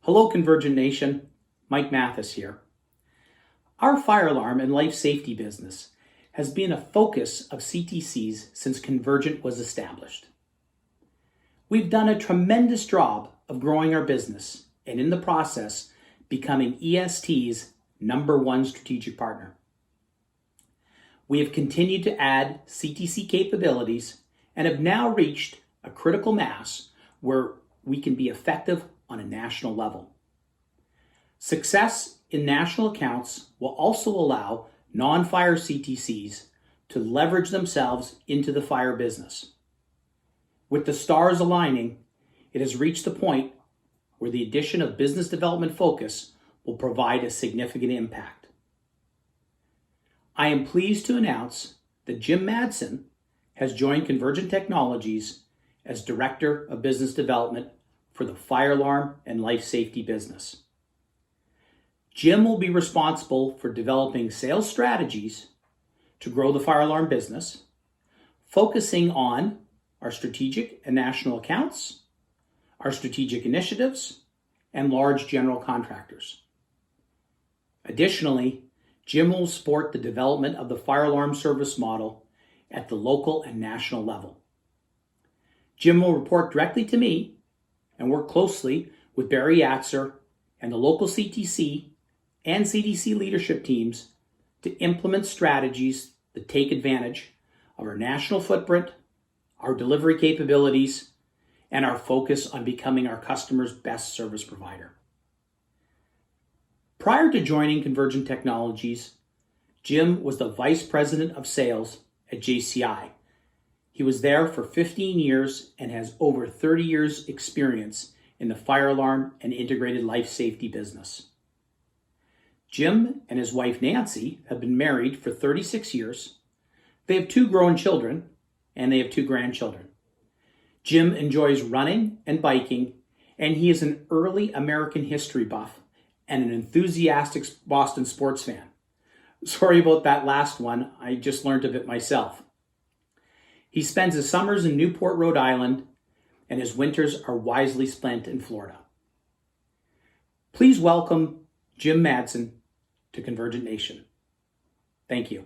Hello, Convergint Nation. Mike Mathis here. Our fire alarm and life safety business has been a focus of CTC's since Convergint was established. We've done a tremendous job of growing our business and in the process becoming EST's #1 strategic partner. We have continued to add CTC capabilities and have now reached a critical mass where we can be effective on a national level. Success in national accounts will also allow non-fire CTCs to leverage themselves into the fire business. With the stars aligning, it has reached the point where the addition of business development focus will provide a significant impact. I am pleased to announce that Jim Madsen has joined Convergint Technologies as Director of Business Development for the fire alarm and life safety business. Jim will be responsible for developing sales strategies to grow the fire alarm business, focusing on our strategic and national accounts, our strategic initiatives, and large general contractors. Additionally, Jim will support the development of the fire alarm service model at the local and national level. Jim will report directly to me and work closely with Barry Yatzer and the local CTC and CDC leadership teams to implement strategies that take advantage of our national footprint, our delivery capabilities, and our focus on becoming our customers' best service provider. Prior to joining Convergint Technologies, Jim was the Vice President of Sales at JCI. He was there for 15 years and has over 30 years experience in the fire alarm and integrated life safety business. Jim and his wife Nancy have been married for 36 years. They have 2 grown children and they have 2 grandchildren. Jim enjoys running and biking, and he is an early American history buff and an enthusiastic Boston sports fan. Sorry about that last one, I just learned of it myself. He spends his summers in Newport, Rhode Island, and his winters are wisely spent in Florida. Please welcome Jim Madsen to Convergint Nation. Thank you.